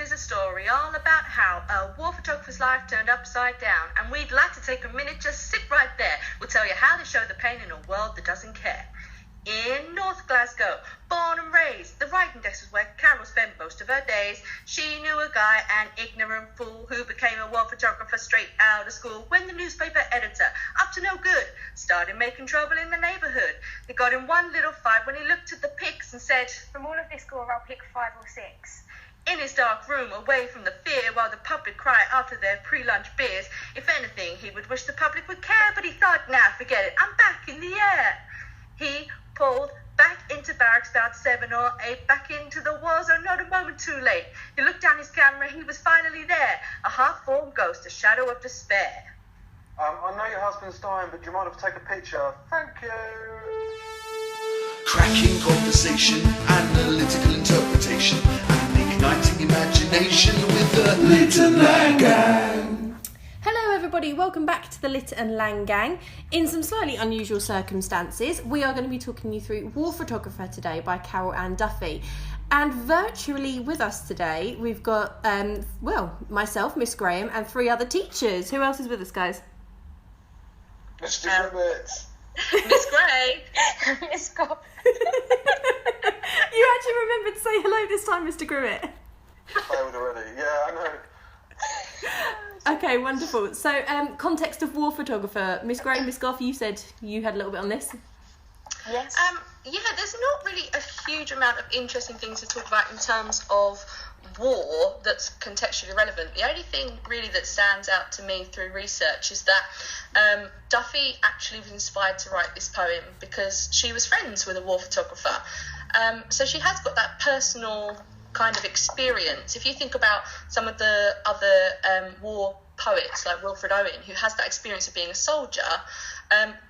is a story all about how a war photographer's life turned upside down, and we'd like to take a minute, just sit right there. We'll tell you how to show the pain in a world that doesn't care. In North Glasgow, born and raised, the writing desk is where Carol spent most of her days. She knew a guy, an ignorant fool, who became a war photographer straight out of school when the newspaper editor, up to no good, started making trouble in the neighbourhood. They got in one little fight when he looked at the pics and said, "From all of this score, I'll pick 5 or 6. In his dark room, away from the fear, while the public cry after their pre-lunch beers, if anything, he would wish the public would care, but he thought, nah, forget it, I'm back in the air. He pulled back into barracks about 7 or 8, back into the war zone, not a moment too late. He looked down his camera, he was finally there, a half-formed ghost, a shadow of despair." I know your husband's dying, but do you mind if I take a picture? Thank you. Cracking conversation, analytical interpretation, and igniting imagination with the Lit and Lang Gang. Hello everybody, welcome back to the Lit and Lang Gang. In some slightly unusual circumstances, we are going to be talking you through War Photographer today by Carol and Duffy. And virtually with us today, we've got, myself, Miss Graham, and 3 other teachers. Who else is with us, guys? Mr Grimmett. Miss Gray. Miss Gough. You actually remembered to say hello this time, Mr Grimmett. Failed already. Yeah, I know. Okay, wonderful. So, context of War Photographer. Miss Gray, Miss Gough, you said you had a little bit on this. Yes. There's not really a huge amount of interesting things to talk about in terms of war that's contextually relevant. The only thing really that stands out to me through research is that Duffy actually was inspired to write this poem because she was friends with a war photographer. So she has got that personal kind of experience. If you think about some of the other war poets like Wilfred Owen, who has that experience of being a soldier,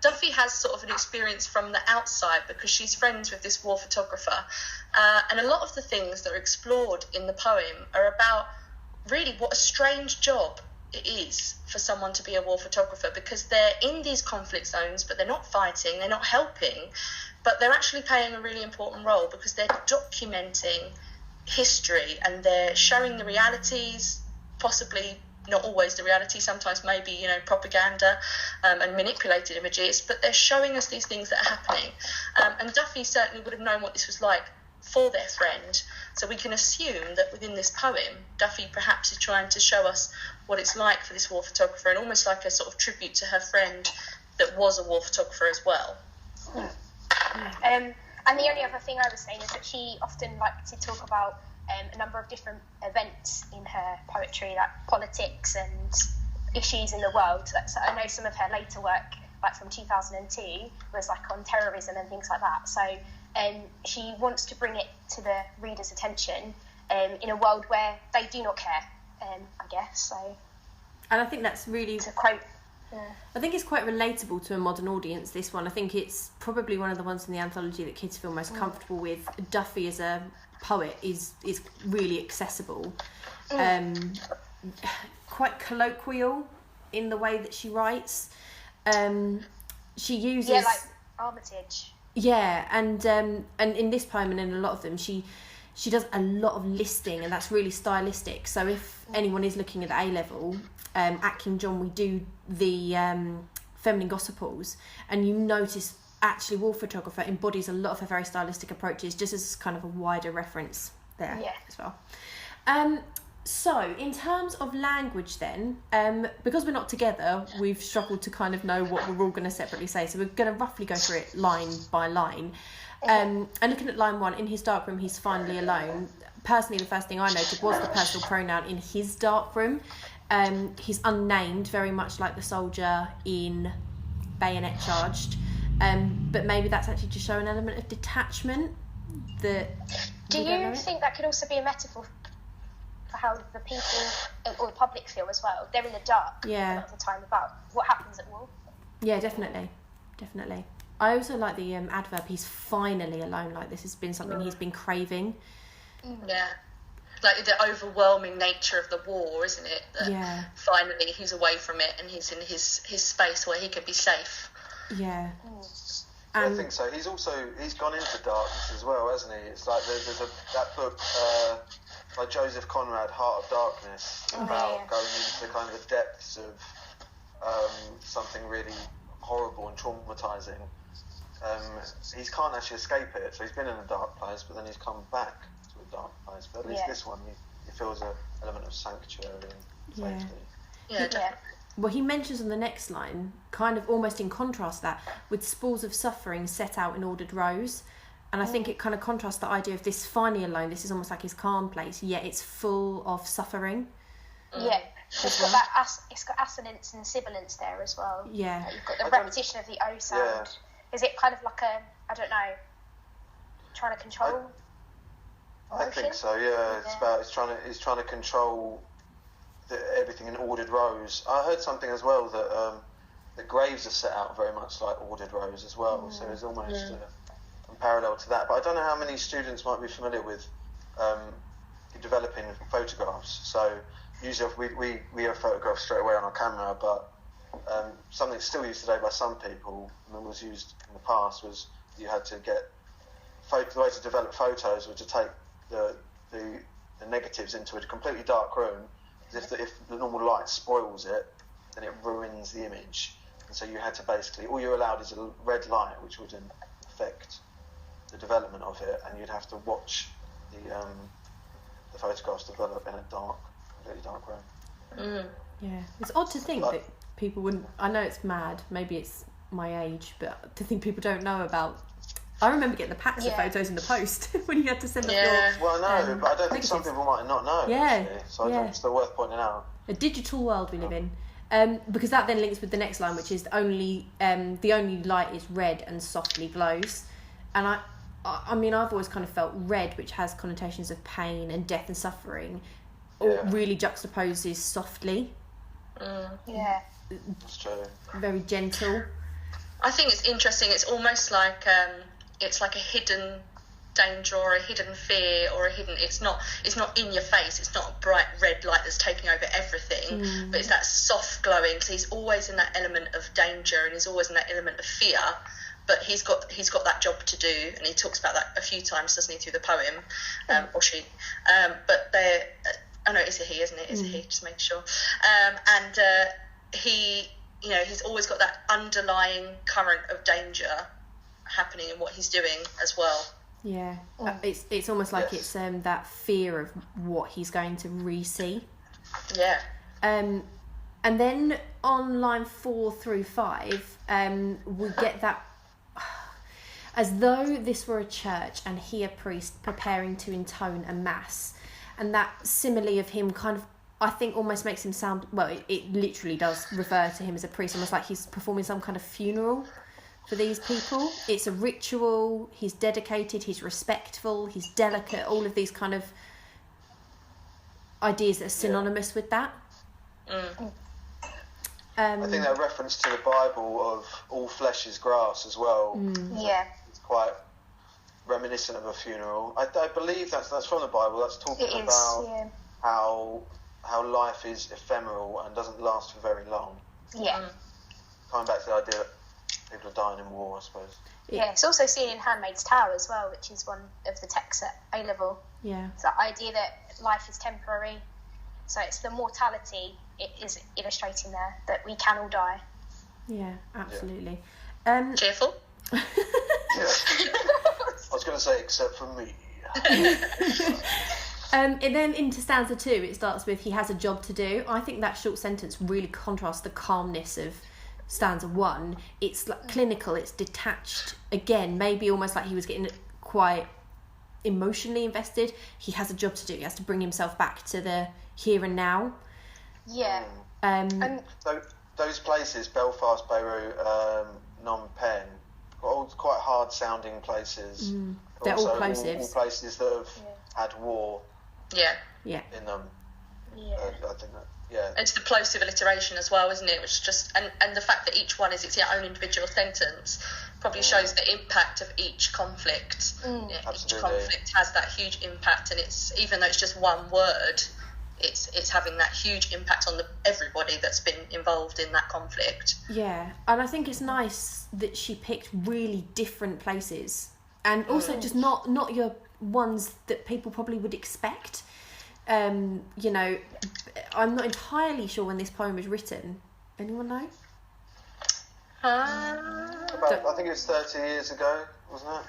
Duffy has sort of an experience from the outside because she's friends with this war photographer. And a lot of the things that are explored in the poem are about really what a strange job it is for someone to be a war photographer, because they're in these conflict zones, but they're not fighting, they're not helping, but they're actually playing a really important role because they're documenting history and they're showing the realities, possibly not always the reality, sometimes maybe, propaganda and manipulated images, but they're showing us these things that are happening. And Duffy certainly would have known what this was like for their friend. So we can assume that within this poem, Duffy perhaps is trying to show us what it's like for this war photographer, and almost like a sort of tribute to her friend that was a war photographer as well. And the only other thing I was saying is that she often liked to talk about a number of different events in her poetry, like politics and issues in the world. So I know some of her later work, like from 2002, was like on terrorism and things like that. So she wants to bring it to the reader's attention in a world where they do not care, I guess. So, and I think that's really... To quote... I think it's quite relatable to a modern audience, this one. I think it's probably one of the ones in the anthology that kids feel most comfortable with. Duffy as a poet is really accessible, quite colloquial in the way that she writes. She uses... Yeah, like Armitage. Yeah, and in this poem and in a lot of them, she does a lot of listing, and that's really stylistic. So if anyone is looking at the A-level, at King John, we do the feminine gospels, and you notice actually War Photographer embodies a lot of her very stylistic approaches, just as kind of a wider reference there as well. So in terms of language then, because we're not together, we've struggled to kind of know what we're all going to separately say, so we're going to roughly go through it line by line. And looking at line 1, in his dark room he's finally alone. Personally, the first thing I noted was the personal pronoun in his dark room. He's unnamed, very much like the soldier in Bayonet Charged, but maybe that's actually to show an element of detachment. Do you think that could also be a metaphor for how the people or the public feel as well? They're in the dark a lot of the time about what happens at war. Yeah, definitely. I also like the adverb, he's finally alone. Like, this has been something he's been craving. Yeah. Like the overwhelming nature of the war, isn't it? That finally he's away from it and he's in his space where he can be safe. Yeah. I think so. He's gone into darkness as well, hasn't he? It's like there's that book, like Joseph Conrad, Heart of Darkness, about going into kind of the depths of something really horrible and traumatizing. He can't actually escape it, so he's been in a dark place, but then he's come back to a dark place. But at least this one, he feels an element of sanctuary and safety. Yeah, definitely. Well, he mentions on the next line, kind of almost in contrast that, with spores of suffering set out in ordered rows. And I think it kind of contrasts the idea of this finally alone, this is almost like his calm place, yet it's full of suffering. Yeah, it's got that it's got assonance and sibilance there as well. Yeah. You've got the repetition of the O sound. Yeah. Is it kind of like a, I don't know, trying to control? I think so. Yeah, it's about he's trying to control everything in ordered rows. I heard something as well that the graves are set out very much like ordered rows as well. So there's almost a parallel to that. But I don't know how many students might be familiar with developing photographs. So usually we have photographs straight away on our camera, but something that's still used today by some people and was used in the past was you had to get the way to develop photos was to take the negatives into a completely dark room. If the normal light spoils it, then it ruins the image. And so you had to basically, all you're allowed is a red light, which would affect the development of it, and you'd have to watch the photographs develop in a completely dark room. Yeah, it's odd to think that people wouldn't. I know it's mad. Maybe it's my age, but to think people don't know about. I remember getting the packs of photos in the post when you had to send them. Well, no, but I don't think some people might not know. Yeah, actually, so I think it's still worth pointing out. A digital world we live in, because that then links with the next line, which is the only light is red and softly glows, and I mean I've always kind of felt red, which has connotations of pain and death and suffering, really juxtaposes softly. Yeah, that's true. Very gentle. I think it's interesting. It's almost like it's like a hidden danger or a hidden fear or a hidden. It's not in your face. It's not a bright red light that's taking over everything. But it's that soft glowing. So he's always in that element of danger and he's always in that element of fear. But he's got that job to do, and he talks about that a few times, doesn't he, through the poem, or she. But they're. Oh no, it's a he, isn't it? It's a he. Just make sure. And he. You know, he's always got that underlying current of danger happening in what he's doing as well. Yeah, it's almost like it's that fear of what he's going to re-see. Yeah. And then on line 4 through 5, we get that as though this were a church and he a priest preparing to intone a mass, and that simile of him kind of, I think, almost makes him sound, well, it literally does refer to him as a priest, almost like he's performing some kind of funeral for these people. It's a ritual, he's dedicated, he's respectful, he's delicate, all of these kind of ideas that are synonymous with that. I think that reference to the Bible of all flesh is grass as well. It's quite reminiscent of a funeral. I believe that's from the Bible. That's talking about how life is ephemeral and doesn't last for very long. Coming back to the idea that people are dying in war, I suppose. Yeah, it's also seen in Handmaid's Tale as well, which is one of the texts at A-level. Yeah. It's the idea that life is temporary. So it's the mortality it is illustrating there, that we can all die. Yeah, absolutely. Cheerful? I was going to say, except for me. And then into stanza 2, it starts with, he has a job to do. I think that short sentence really contrasts the calmness of stanza 1. It's like clinical, it's detached. Again, maybe almost like he was getting quite emotionally invested. He has a job to do. He has to bring himself back to the here and now. Yeah. And so those places, Belfast, Beirut, Phnom Penh, all quite hard-sounding places. They're also all plosives. All places that have had war in them. I think that, It's the plosive alliteration as well, isn't it? Which just and the fact that each one is its own individual sentence probably shows the impact of each conflict. Each conflict has that huge impact, and it's, even though it's just one word, it's having that huge impact on everybody that's been involved in that conflict. Yeah, and I think it's nice that she picked really different places, and also just not your ones that people probably would expect. you know, I'm not entirely sure when this poem was written. Anyone know? I think it was 30 years ago, wasn't it?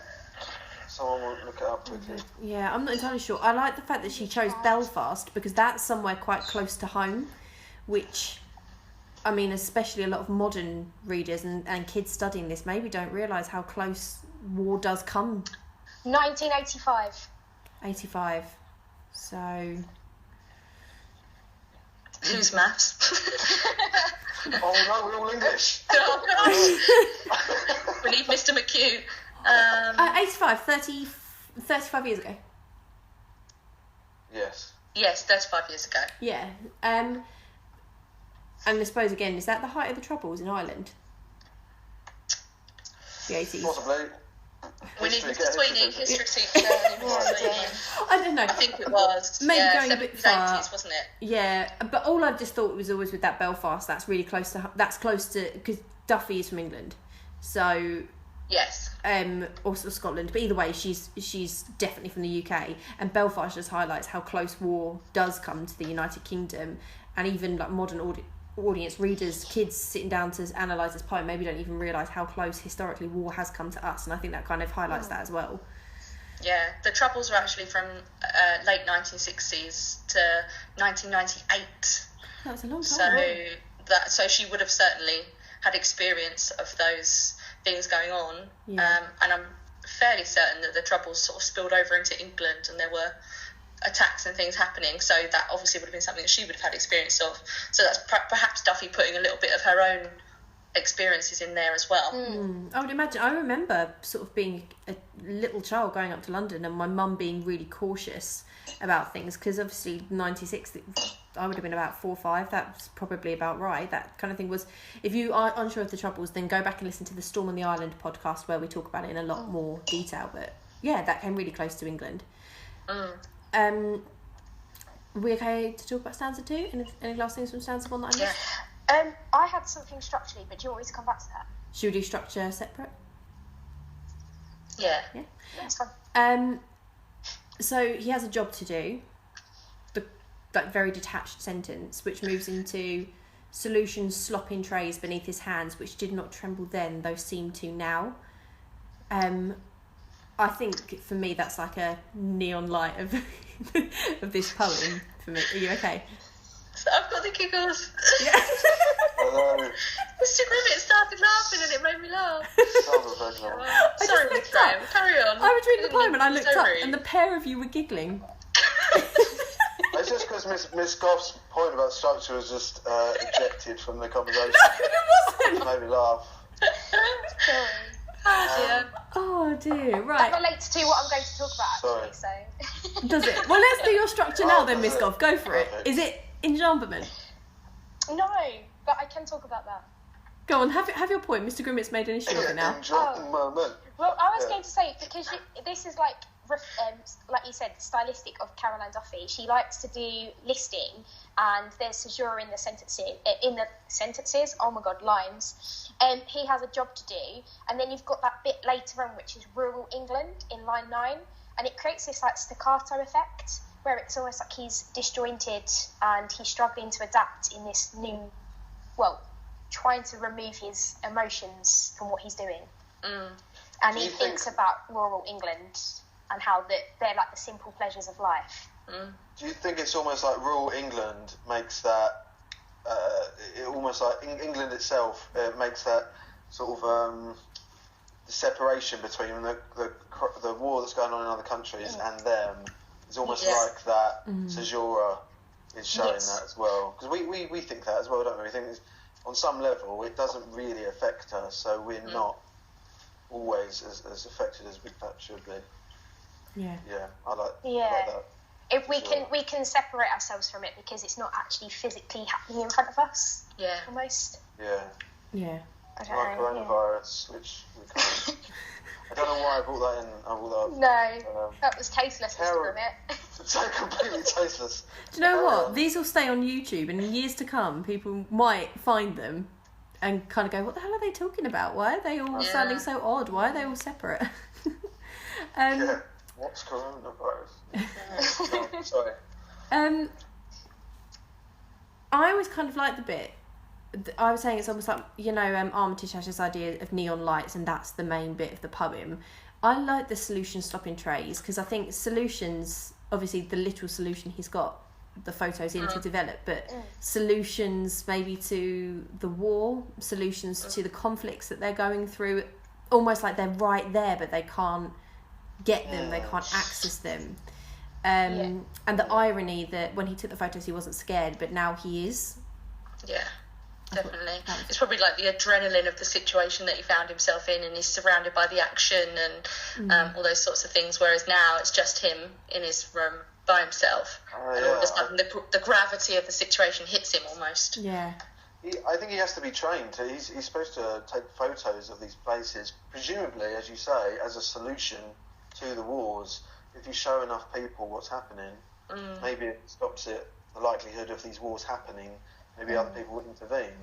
Someone will look it up quickly. Yeah, I'm not entirely sure. I like the fact that she chose Belfast because that's somewhere quite close to home, which, I mean, especially a lot of modern readers and kids studying this maybe don't realise how close war does come. 1985. 85. So... Who's maths? Oh no, we're all English. Oh, gosh. We need Mr. McHugh. 85, 35 years ago. Yes. Yes, 35 years ago. Yeah. And I suppose, again, is that the height of the Troubles in Ireland? The 80s? Possibly. We need Mr. Sweeney, history teacher. I don't know. I think it was. Maybe yeah, going a bit far. 80s, wasn't it? Yeah, but all I've just thought was always with that Belfast, that's really close to, because Duffy is from England. So... Yes. Also Scotland, but either way, she's definitely from the UK, and Belfast just highlights how close war does come to the United Kingdom, and even like modern audience readers, kids sitting down to analyse this poem maybe don't even realise how close historically war has come to us, and I think that kind of highlights that as well. Yeah, the Troubles were actually from late 1960s to 1998. That was a long time. So she would have certainly had experience of those things going on, and I'm fairly certain that the Troubles sort of spilled over into England and there were attacks and things happening, so that obviously would have been something that she would have had experience of. So that's perhaps Duffy putting a little bit of her own experiences in there as well. I would imagine. I remember sort of being a little child going up to London and my mum being really cautious about things, because obviously 96, I would have been about 4 or 5. That's probably about right. That kind of thing was, if you are unsure of the Troubles, then go back and listen to the Storm on the Island podcast where we talk about it in a lot more detail. But yeah, that came really close to England. We okay to talk about stanza 2? Any last things from stanza 1 that I missed? I had something structurally, but do you want me to come back to that? Should we do structure separate? Yeah, That's fine. So he has a job to do, that very detached sentence, which moves into solutions slop in trays beneath his hands, which did not tremble then, though seem to now. I think for me that's like a neon light of of this poem for me. Are you okay? So I've got the giggles. Yeah. Hello. Mr. Grimmett started laughing and it made me laugh. Sorry, looked Miss Graham, carry on. I was reading the poem and I looked So up rude. and the pair of you were giggling. It's just because Miss Gough's point about structure was just ejected from the conversation. It wasn't. It made me laugh. Sorry. Oh dear. Oh dear, That right. relates to what I'm going to talk about, actually. So. Does it? Well, let's do your structure now then, Miss does it? Gough. Go for it. Perfect. Is it enjambment? No, but I can talk about that. Go on, have your point. Mr. Grimmett's made an issue of it now. Enjoy the moment. Well, I was Yeah. going to say, because this is like you said, stylistic of Caroline Duffy. She likes to do listing, and there's caesura in the sentences. Oh my God, lines. He has a job to do, and then you've got that bit later on, which is rural England in line 9, and it creates this like staccato effect where it's almost like he's disjointed and he's struggling to adapt in this new, trying to remove his emotions from what he's doing. And he thinks about rural England and how they're like the simple pleasures of life. Do you think it's almost like rural England makes that, it almost like England itself makes that sort of the separation between the war that's going on in other countries and them is almost like that caesura is showing that as well. Because we think that as well, don't we? We think on some level it doesn't really affect us, so we're not always as affected as that should be. Yeah, I like that. If we can separate ourselves from it because it's not actually physically happening in front of us. Yeah. Almost. Yeah. I don't Like know. coronavirus, which we can't. I don't know why I brought that in. I brought that. No, that was tasteless, Mr. terrible. Grimmett. So completely tasteless. Do you know what? These will stay on YouTube, and in years to come, people might find them and kind of go, "What the hell are they talking about? Why are they all sounding so odd? Why are they all separate?" What's coronavirus? Sorry. I always kind of like the bit. I was saying it's almost like, Armitage has this idea of neon lights, and that's the main bit of the poem. I like the solution stopping trays, because I think solutions, obviously the literal solution he's got the photos in to develop, but solutions maybe to the war, solutions to the conflicts that they're going through, almost like they're right there, but they can't get them, they can't access them. And the irony that when he took the photos he wasn't scared, but now he is. Yeah, definitely. It's probably like the adrenaline of the situation that he found himself in, and he's surrounded by the action and all those sorts of things, whereas now it's just him in his room by himself, and all of a sudden the gravity of the situation hits him almost. Yeah. I think he has to be trained. He's supposed to take photos of these places, presumably, as you say, as a solution to the wars. If you show enough people what's happening, maybe it stops the likelihood of these wars happening. Maybe other people would intervene.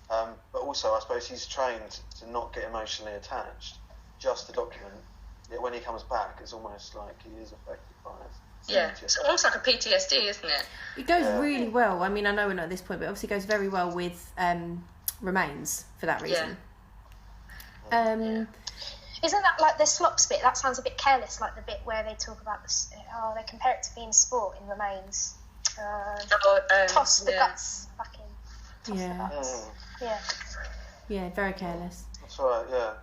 But also, I suppose he's trained to not get emotionally attached, just to document. Yet when he comes back, it's almost like he is affected by it. Yeah, it's almost like a PTSD, isn't it? It goes really well. I mean, I know we're not at this point, but obviously it goes very well with Remains for that reason. Isn't that like the slops bit? That sounds a bit careless, like the bit where they talk about this. They compare it to being sport in Remains. Toss the guts back in. Toss the guts. Yeah, very careless. That's right. Yeah.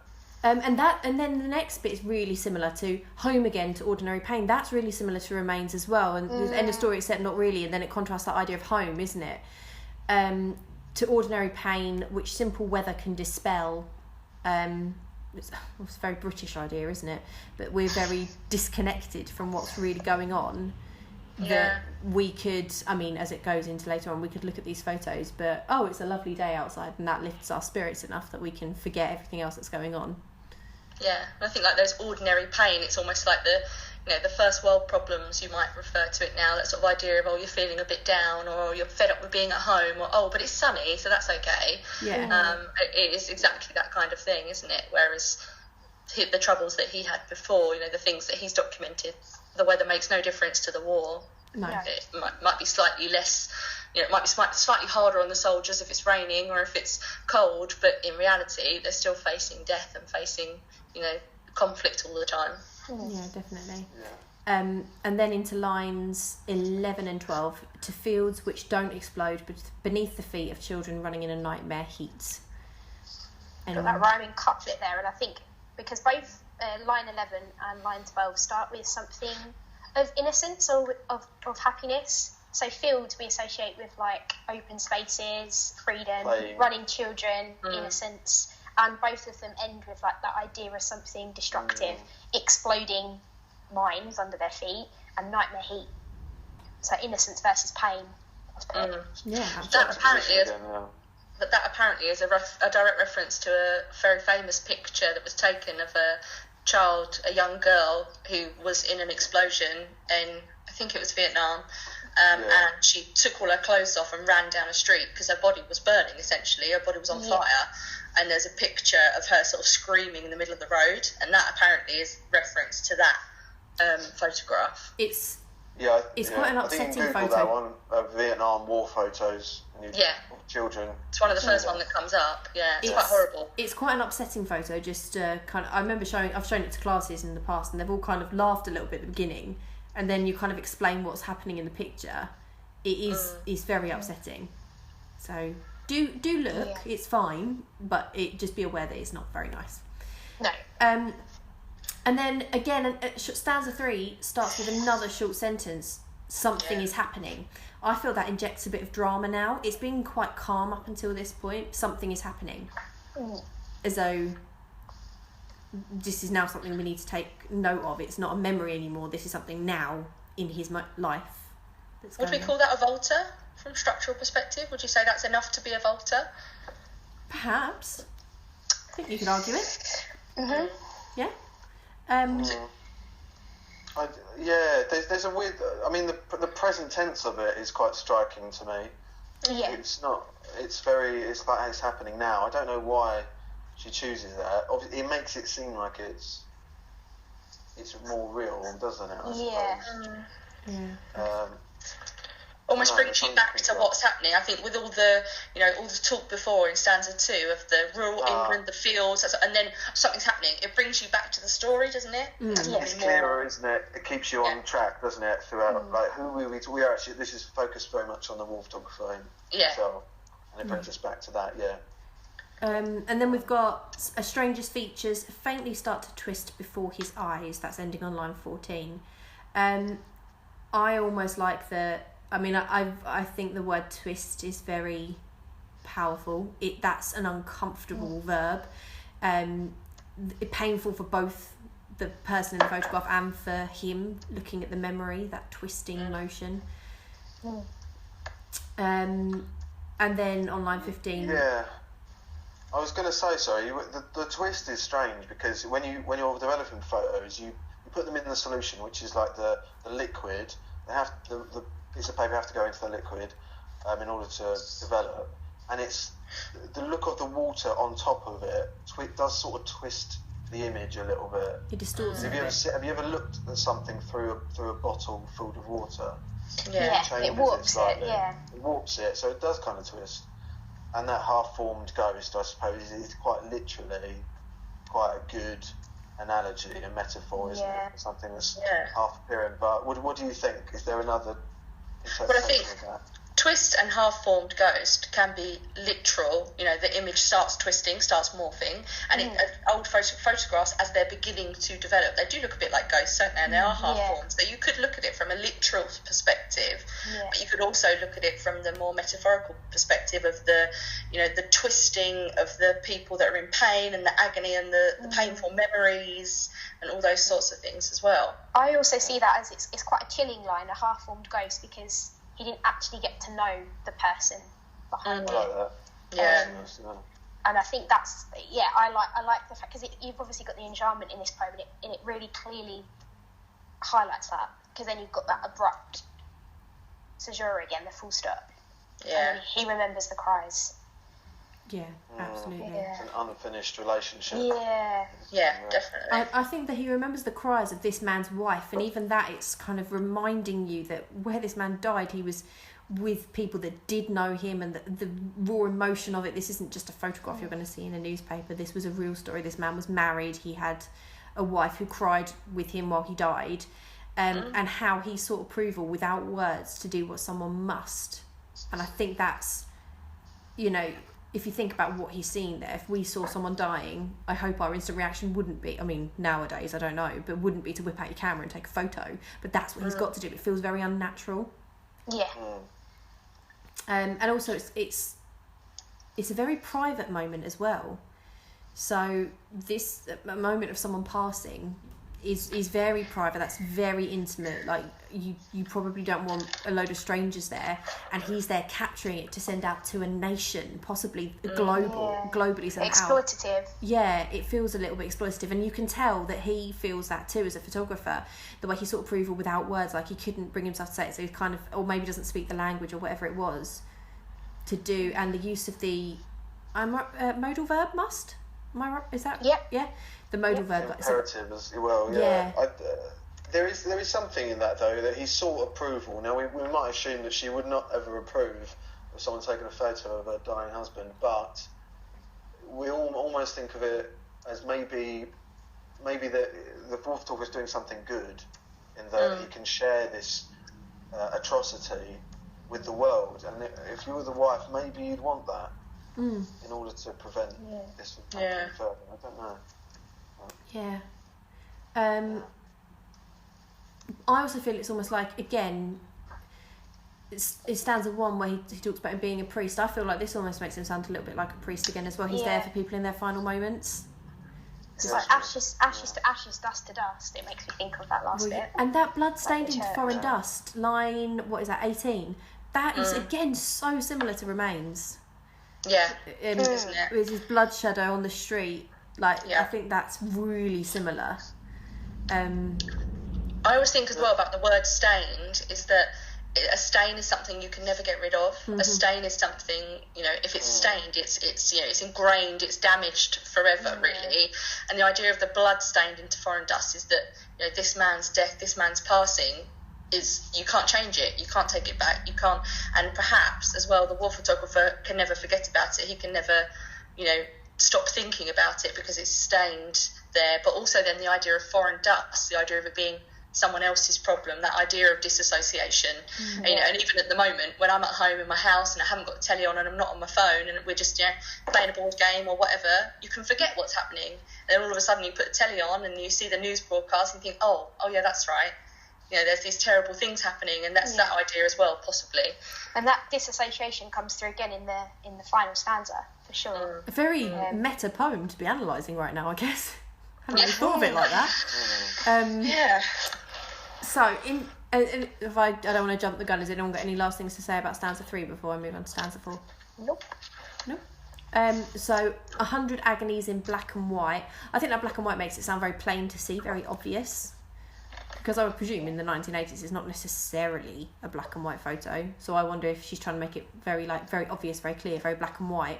And then the next bit is really similar to Home Again, to Ordinary Pain. That's really similar to Remains as well. And the end of story, except not really. And then it contrasts that idea of home, isn't it? To Ordinary Pain, which simple weather can dispel. It's a very British idea, isn't it? But we're very disconnected from what's really going on. That we could, I mean, as it goes into later on, we could look at these photos, but it's a lovely day outside, and that lifts our spirits enough that we can forget everything else that's going on. Yeah, I think like those ordinary pain, it's almost like the first world problems, you might refer to it now, that sort of idea of, you're feeling a bit down, or you're fed up with being at home, or but it's sunny, so that's okay. Yeah. It is exactly that kind of thing, isn't it? Whereas the troubles that he had before, the things that he's documented, the weather makes no difference to the war. No. It might be slightly less, it might be slightly harder on the soldiers if it's raining or if it's cold, but in reality they're still facing death and facing, conflict all the time. Yeah, definitely. Yeah. And then into lines 11 and 12, to fields which don't explode beneath the feet of children running in a nightmare heat. And that rhyming couplet there, and I think because both line 11 and line 12 start with something of innocence or of happiness. So fields we associate with like open spaces, freedom, running children, innocence, and both of them end with like that idea of something destructive, exploding mines under their feet, and nightmare heat. So innocence versus pain. Yeah, that apparently is a direct reference to a very famous picture that was taken of a young girl who was in an explosion in, I think it was Vietnam, and she took all her clothes off and ran down a street because her body was burning, essentially. Her body was on fire, and there's a picture of her sort of screaming in the middle of the road, and that apparently is reference to that photograph. It's quite an upsetting photo. I think you Google that one, Vietnam War photos of children. It's one of the first one that comes up. Yeah, it's quite horrible. It's quite an upsetting photo. Just kind of, I remember I've shown it to classes in the past, and they've all kind of laughed a little bit at the beginning, and then you kind of explain what's happening in the picture. It is very upsetting. So do look. It's fine, but just be aware that it's not very nice. No. And then again, stanza 3 starts with another short sentence. Something is happening. I feel that injects a bit of drama now. It's been quite calm up until this point. Something is happening. As though this is now something we need to take note of. It's not a memory anymore. This is something now in his life. Would we call that a Volta from a structural perspective? Would you say that's enough to be a Volta? Perhaps. I think you could argue it. Mm-hmm. Yeah. There's a weird. I mean, the present tense of it is quite striking to me. Yeah. It's not. It's like it's happening now. I don't know why she chooses that. Obviously, it makes it seem like it's more real, doesn't it? I suppose. Yeah. almost brings you back to what's happening. I think with all the talk before in stanza 2 of the rural England, the fields, and then something's happening, it brings you back to the story, doesn't it? It's clearer, isn't it? It keeps you on track, doesn't it? Throughout, like who we are actually. This is focused very much on the war photographer himself, and it brings us back to that. Yeah. And then we've got a stranger's features faintly start to twist before his eyes. That's ending on line 14. I almost like the. I mean, I think the word twist is very powerful. That's an uncomfortable verb, painful for both the person in the photograph and for him looking at the memory. That twisting motion. And then on line 15. Yeah. I was going to say, sorry, the twist is strange because when you're developing photos, you put them in the solution, which is like the liquid. The piece of paper have to go into the liquid in order to develop, and it's the look of the water on top of it. It does sort of twist the image a little bit. It distorts it. Have you ever looked at something through a bottle filled with water? Yeah, it warps it. Yeah, it warps it, so it does kind of twist. And that half-formed ghost, I suppose, is quite literally quite a good analogy, a metaphor, isn't it? Something that's half appearing. But what do you think? Is there another interpretation of that? Twist and half-formed ghost can be literal. The image starts twisting, starts morphing, and old photographs, as they're beginning to develop, they do look a bit like ghosts, don't they? And they are half-formed. So you could look at it from a literal perspective, but you could also look at it from the more metaphorical perspective of the twisting of the people that are in pain and the agony and the painful memories and all those sorts of things as well. I also see that as it's quite a chilling line, a half-formed ghost, because he didn't actually get to know the person behind it. I like that. Yeah. And I think that's I like the fact because you've obviously got the enjambment in this poem, and it really clearly highlights that, because then you've got that abrupt caesura again, the full stop. Yeah. And he remembers the cries. Yeah, absolutely. It's an unfinished relationship. Yeah, definitely. I think that he remembers the cries of this man's wife, and even that, it's kind of reminding you that where this man died, he was with people that did know him, and the raw emotion of it. This isn't just a photograph you're going to see in a newspaper. This was a real story. This man was married. He had a wife who cried with him while he died, and how he sought approval without words to do what someone must. And I think that's, if you think about what he's seeing there, if we saw someone dying, I hope our instant reaction wouldn't be, nowadays, I don't know, but wouldn't be to whip out your camera and take a photo. But that's what he's got to do. It feels very unnatural. Yeah. And also it's a very private moment as well. So this moment of someone passing is very private. That's very intimate. Like you probably don't want a load of strangers there, and he's there capturing it to send out to a nation, possibly globally sent exploitative. Out. Yeah, it feels a little bit exploitative, and you can tell that he feels that too as a photographer. The way he sought approval without words, like he couldn't bring himself to say it, so he kind of, or maybe doesn't speak the language or whatever it was to do, and the use of the modal verb must. Am I right? Is that? Yep. Yeah. The modal verb. Imperative as well. Yeah. There is something in that though, that he sought approval. Now we might assume that she would not ever approve of someone taking a photo of her dying husband, but we almost think of it as maybe the photographer is doing something good in that he can share this atrocity with the world, and if you were the wife, maybe you'd want that. In order to prevent this from happening further. I don't know. Yeah. I also feel it's almost like, again, it stanza 1 where he talks about him being a priest. I feel like this almost makes him sound a little bit like a priest again as well. He's there for people in their final moments. It's like ashes to ashes, dust to dust. It makes me think of that last bit. And that blood stained into foreign dust, line, 18? That is, again, so similar to Remains. Yeah, isn't it? With his blood shadow on the street, I think that's really similar. I always think as well about the word stained is that a stain is something you can never get rid of. A stain is something, if it's stained, it's ingrained, it's damaged forever, really. And the idea of the blood stained into foreign dust is that this man's death, this man's passing, is you can't change it, you can't take it back, you can't. And perhaps as well, the war photographer can never forget about it. He can never, stop thinking about it because it's stained there. But also then the idea of foreign dust, the idea of it being someone else's problem, that idea of disassociation. And even at the moment when I'm at home in my house and I haven't got the telly on and I'm not on my phone and we're just playing a board game or whatever, you can forget what's happening, and then all of a sudden you put the telly on and you see the news broadcast and you think, oh yeah, that's right, there's these terrible things happening, and that's that idea as well, possibly. And that disassociation comes through again in the final stanza, for sure. A very meta poem to be analysing right now, I guess. I haven't really thought of it like that. So, if I don't want to jump the gun, has anyone got any last things to say about stanza 3 before I move on to stanza 4? Nope. So 100 agonies in black and white. I think that black and white makes it sound very plain to see, very obvious. Because I would presume in the 1980s it's not necessarily a black and white photo. So I wonder if she's trying to make it very obvious, very clear, very black and white.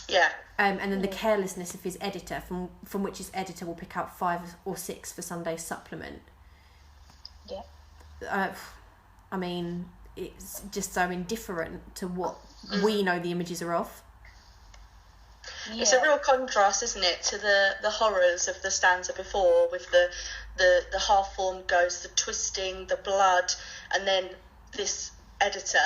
Yeah. And then the carelessness of his editor, from which his editor will pick out 5 or 6 for Sunday's supplement. Yeah. I mean, it's just so indifferent to what we know the images are of. Yeah. It's a real contrast, isn't it, to the horrors of the stanza before, with the half-formed ghosts, the twisting, the blood, and then this editor,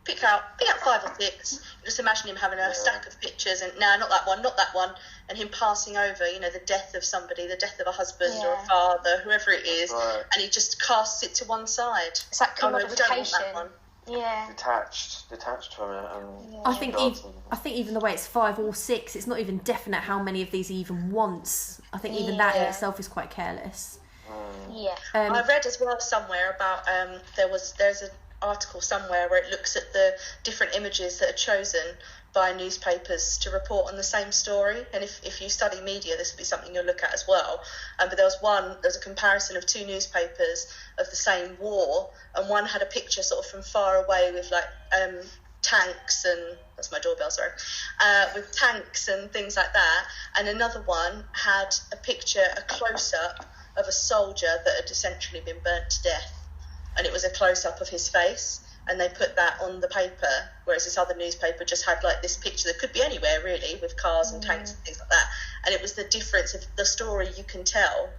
pick out 5 or 6. Just imagine him having a stack of pictures and not that one, and him passing over, the death of somebody, the death of a husband or a father, whoever it is, and he just casts it to one side. It's like commodification. We don't want that one. Yeah. Detached from it. And I think even the way it's 5 or 6, it's not even definite how many of these he even wants. I think even that in itself is quite careless. Yeah. I read as well somewhere about there's an article somewhere where it looks at the different images that are chosen by newspapers to report on the same story, and if you study media, this would be something you'll look at as well. But there's a comparison of 2 newspapers of the same war, and one had a picture sort of from far away with tanks, and that's my doorbell, sorry, with tanks and things like that, and another one had a close-up of a soldier that had essentially been burnt to death, and it was a close-up of his face, and they put that on the paper, whereas this other newspaper just had this picture that could be anywhere really, with cars and tanks and things like that, and it was the difference of the story you can tell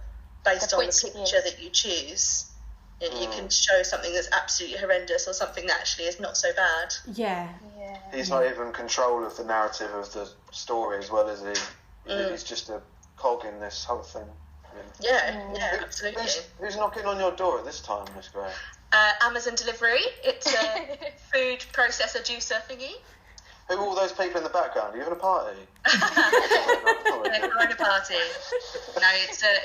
based on the picture that you choose. You can show something that's absolutely horrendous or something that actually is not so bad. Yeah. He's not even in control of the narrative of the story as well as he. He's just a cog in this whole thing. Yeah, absolutely. Who's knocking on your door at this time, Miss Gray? Amazon delivery. It's a food processor juicer thingy. Who are all those people in the background? Are you having a party? They're throwing a party. No,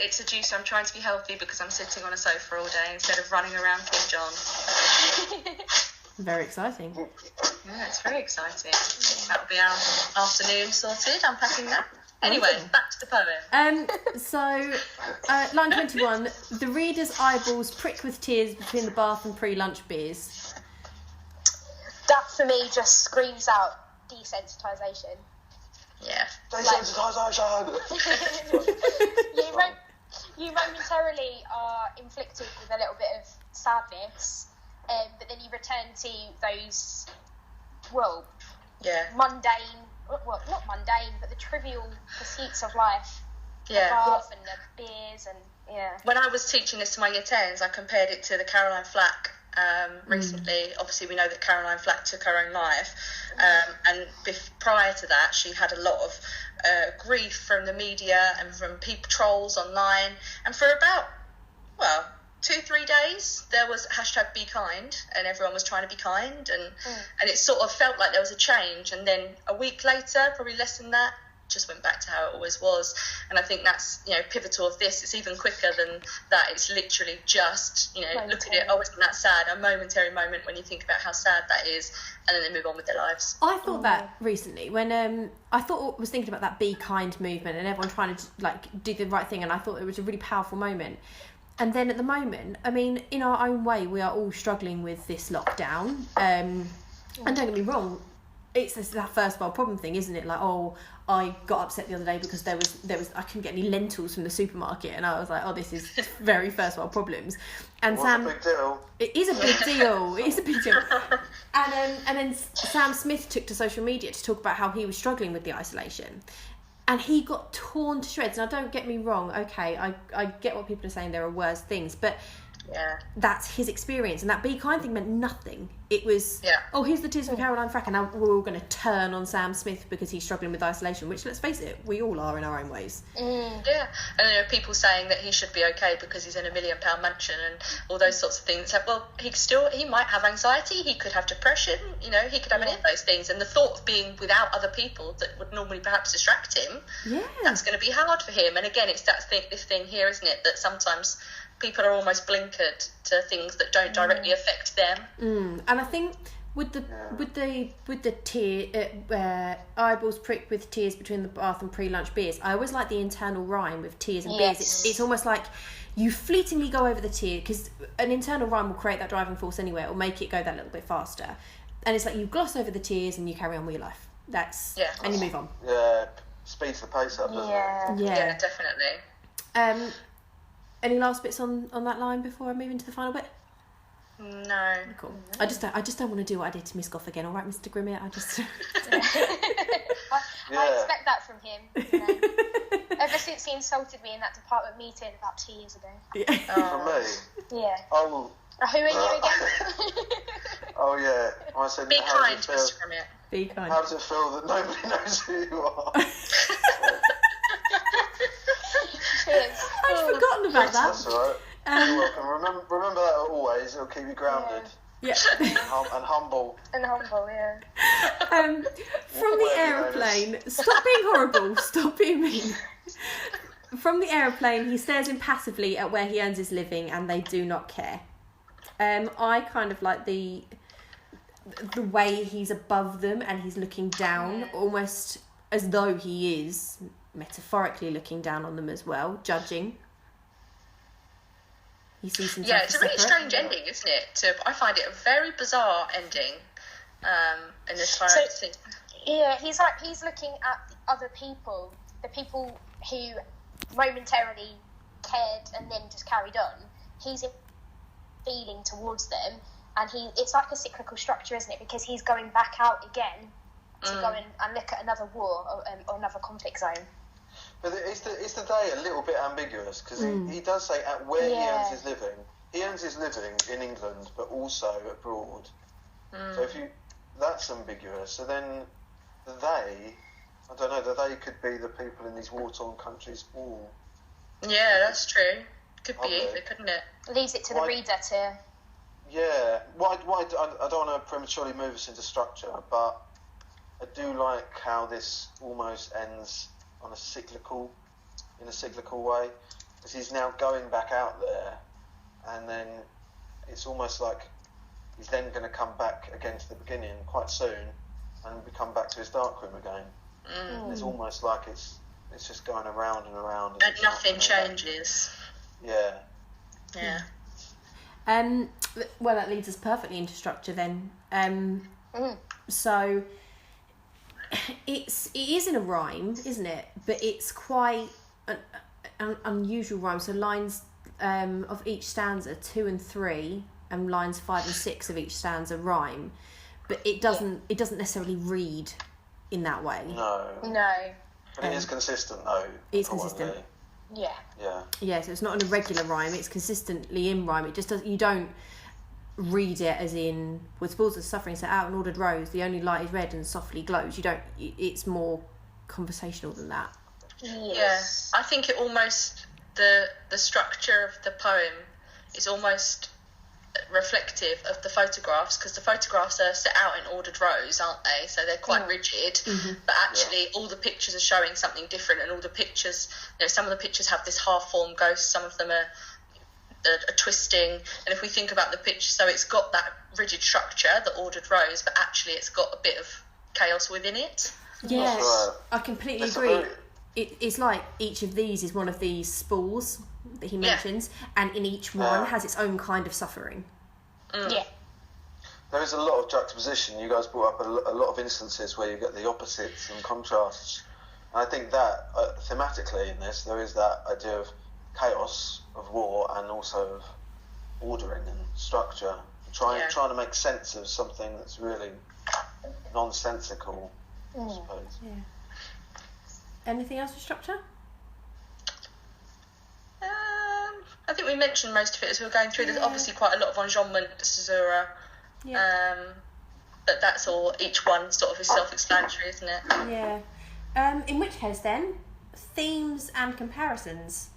it's a juicer. I'm trying to be healthy because I'm sitting on a sofa all day instead of running around King John. Very exciting. Yeah, it's very exciting. That'll be our afternoon sorted. Unpacking that. Anyway, back to the poem. So, line 21, the reader's eyeballs prick with tears between the bath and pre-lunch beers. That for me just screams out desensitisation. Yeah. Desensitisation! You momentarily are inflicted with a little bit of sadness, but then you return to those, mundane, not mundane, but the trivial pursuits of life. The bath and the beers and, When I was teaching this to my year 10s, I compared it to the Caroline Flack recently. Obviously, we know that Caroline Flack took her own life. And prior to that, she had a lot of grief from the media and from people, trolls online. And for about, 2-3 days, there was #BeKind, and everyone was trying to be kind, and it sort of felt like there was a change. And then a week later, probably less than that, just went back to how it always was. And I think that's pivotal of this. It's even quicker than that. It's literally just look at it, isn't that sad? A momentary moment when you think about how sad that is, and then they move on with their lives. I thought that recently when I was thinking about that Be Kind movement and everyone trying to do the right thing, and I thought it was a really powerful moment. And then at the moment, I mean, in our own way, we are all struggling with this lockdown. And don't get me wrong, it's that first world problem thing, isn't it? Like, oh, I got upset the other day because there was I couldn't get any lentils from the supermarket, and I was like, oh, this is very first world problems. And What's Sam, a big deal? it is a big deal. It is a big deal. And then Sam Smith took to social media to talk about how he was struggling with the isolation, and he got torn to shreds. Now, don't get me wrong. Okay, I get what people are saying. There are worse things, but. Yeah. That's his experience, and that be kind thing meant nothing. It was, oh, here's the tears of Caroline Frack, and now we're all going to turn on Sam Smith because he's struggling with isolation, which, let's face it, we all are in our own ways. Yeah, and there are people saying that he should be okay because he's in $1 million mansion and all those sorts of things. Well, he might have anxiety, he could have depression, you know, he could have any of those things, and the thought of being without other people that would normally perhaps distract him, that's going to be hard for him. And again, it's this thing here, isn't it, that sometimes people are almost blinkered to things that don't directly affect them. And I think with the tear eyeballs pricked with tears between the bath and pre-lunch beers, I always like the internal rhyme with tears and beers. It's almost like you fleetingly go over the tear, because an internal rhyme will create that driving force anyway. It will make it go that little bit faster, and it's like you gloss over the tears and you carry on with your life. And you move on. Yeah, speeds the pace up, doesn't it? Yeah, definitely. Any last bits on that line before I move into the final bit? No. Cool. I just don't want to do what I did to Miss Gough again. All right, Mr. Grimmett. I expect that from him. You know? Ever since he insulted me in that department meeting about 2 years ago. Yeah. From me? Yeah. Oh. Who are you again? Oh yeah. I said, be kind, Mr. Grimmett. Be kind. How does it feel that nobody knows who you are? I'd forgotten about that. That's all right. You're welcome. Remember that always. It'll keep you grounded. Yeah. And humble. And humble, yeah. From the aeroplane, stop being horrible. Stop being mean. From the aeroplane, he stares impassively at where he earns his living, and they do not care. I kind of like the way he's above them and he's looking down, almost as though he is metaphorically looking down on them as well, judging. He sees himself it's a really strange ending, isn't it? I find it a very bizarre ending. In this far he's looking at the other people, the people who momentarily cared and then just carried on. He's feeling towards them, and it's like a cyclical structure, isn't it? Because he's going back out again to go and look at another war or another conflict zone. But is the day a little bit ambiguous? Because he does say at where he earns his living. He earns his living in England, but also abroad. So that's ambiguous. So then I don't know, the they could be the people in these war-torn countries all. Yeah, that's true. Could be either, couldn't it? Leaves it to the reader to... Yeah. I don't want to prematurely move us into structure, but I do like how this almost ends in a cyclical way, because he's now going back out there, and then it's almost like he's then going to come back again to the beginning quite soon, and come back to his darkroom again. It's almost like it's just going around and around, and nothing changes. Yeah. Well, that leads us perfectly into structure then. So it is in a rhyme, isn't it? But it's quite an unusual rhyme. So lines of each stanza 2 and 3, and lines 5 and 6 of each stanza rhyme, but it doesn't necessarily read in that way. No. But it is consistent though. It's consistent. Yeah. So it's not an irregular rhyme. It's consistently in rhyme. It just does. You don't read it as in with balls of suffering set out in ordered rows. The only light is red and softly glows. You don't. It's more conversational than that. Yes. Yeah, I think it almost the structure of the poem is almost reflective of the photographs, because the photographs are set out in ordered rows, aren't they? So they're quite rigid, but actually all the pictures are showing something different, and all the pictures, some of the pictures have this half-formed ghost, some of them are twisting, and if we think about the picture, so it's got that rigid structure, the ordered rows, but actually it's got a bit of chaos within it. Yes, right. I completely agree. It's like each of these is one of these spools that he mentions, and in each one has its own kind of suffering. Yeah. there is a lot of juxtaposition. You guys brought up a lot of instances where you get the opposites and contrasts. And I think that thematically in this, there is that idea of chaos, of war, and also of ordering and structure. Trying to make sense of something that's really nonsensical, I suppose. Yeah. Anything else with structure? I think we mentioned most of it as we were going through. There's obviously quite a lot of enjambment, caesura. Yeah. But that's all, each one sort of is self-explanatory, isn't it? Yeah. In which case then, themes and comparisons.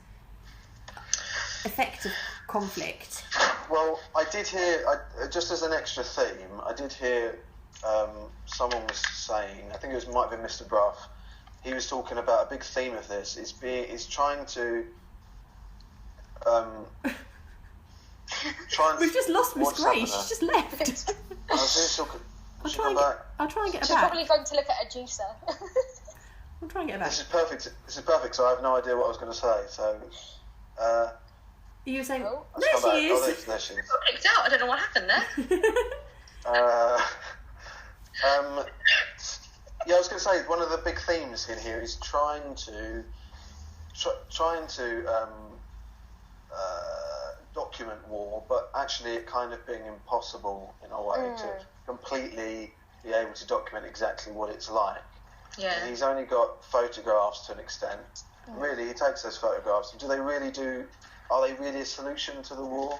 Effective conflict. Well, I did hear, just as an extra theme, I did hear someone was saying, I think it might have been Mr. Gough, he was talking about a big theme of this, is trying to... We've just lost Miss Gray, she's just left. I'll try and get her She's back. probably going to look at a juicer. I'll try and get her back. This is perfect, so I have no idea what I was going to say, so... You were saying, there she is. There she is. I got kicked out. I don't know what happened there. Yeah, I was going to say, one of the big themes in here is trying to document war, but actually it kind of being impossible in a way to completely be able to document exactly what it's like. Yeah. And he's only got photographs to an extent. Really, he takes those photographs. Are they really a solution to the war?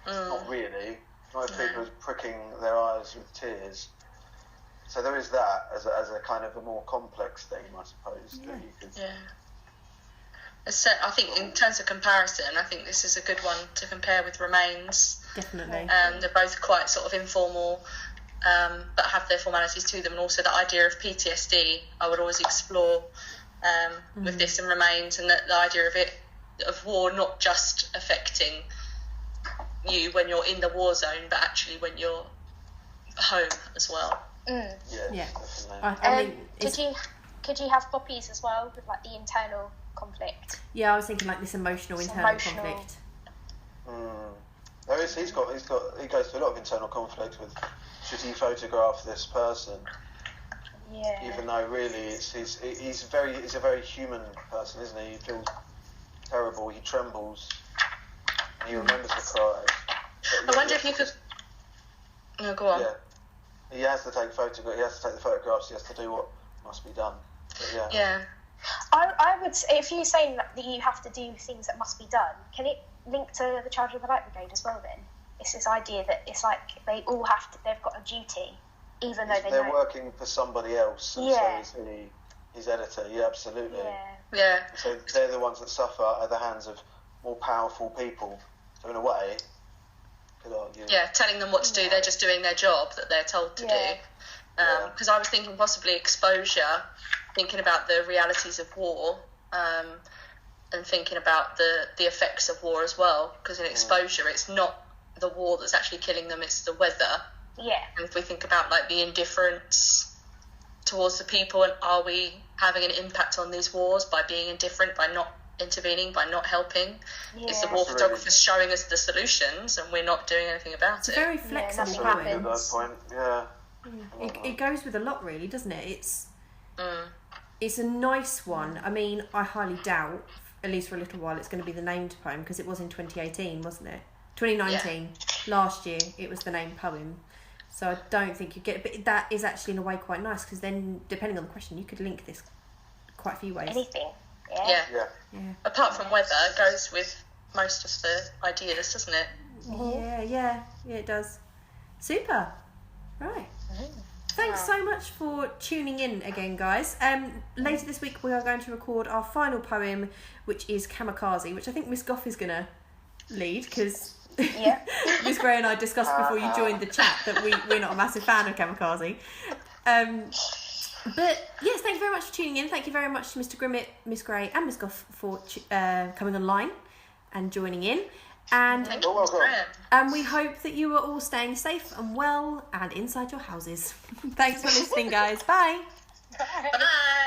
Not really. Most people are pricking their eyes with tears. So there is that as a kind of a more complex theme, I suppose. So I think in terms of comparison, I think this is a good one to compare with Remains. Definitely. They're both quite sort of informal, but have their formalities to them. And also the idea of PTSD, I would always explore with this and Remains, and the idea of war not just affecting you when you're in the war zone, but actually when you're home as well. Yeah. I mean, could you have Poppies as well with like the internal conflict? Yeah, I was thinking like this emotional conflict. There is. He goes through a lot of internal conflict with should he photograph this person? Yeah. Even though really he's a very human person, isn't he? He feels terrible. He trembles. And he remembers the cries. I wonder if you could. No, go on. Yeah. He has to take photographs. He has to take the photographs. He has to do what must be done. But yeah. I would say, if you're saying that you have to do things that must be done, can it link to the Charge of the Light Brigade as well then? It's this idea that it's like they all have to, they've got a duty, even though they're working for somebody else, and so is his editor. Yeah, absolutely. Yeah. So they're the ones that suffer at the hands of more powerful people. So in a way, could argue. Yeah, telling them what to do, they're just doing their job that they're told to do. Because I was thinking possibly exposure, thinking about the realities of war, and thinking about the effects of war as well. Because in exposure, it's not the war that's actually killing them; it's the weather. Yeah. And if we think about like the indifference towards the people, and are we having an impact on these wars by being indifferent, by not intervening, by not helping? Is the war photographers showing us the solutions, and we're not doing anything about it? Very flexible. Nothing At that point, It goes with a lot, really, doesn't it? It's a nice one. I mean, I highly doubt, at least for a little while, it's going to be the named poem, because it was in 2018, wasn't it? 2019, last year, it was the named poem. So I don't think you get it. But that is actually, in a way, quite nice, because then, depending on the question, you could link this quite a few ways. Anything. Yeah. Apart from weather, it goes with most of the ideas, doesn't it? Yeah, it does. Super. Right. Thanks so much for tuning in again, guys. Later this week we are going to record our final poem, which is Kamikaze, which I think Miss Gough is going to lead, because Miss Gray and I discussed before you joined the chat that we're not a massive fan of Kamikaze. But yes, thank you very much for tuning in. Thank you very much to Mr Grimmett, Miss Gray and Miss Gough for coming online and joining in. And we hope that you are all staying safe and well and inside your houses. Thanks for listening, guys. Bye. Bye.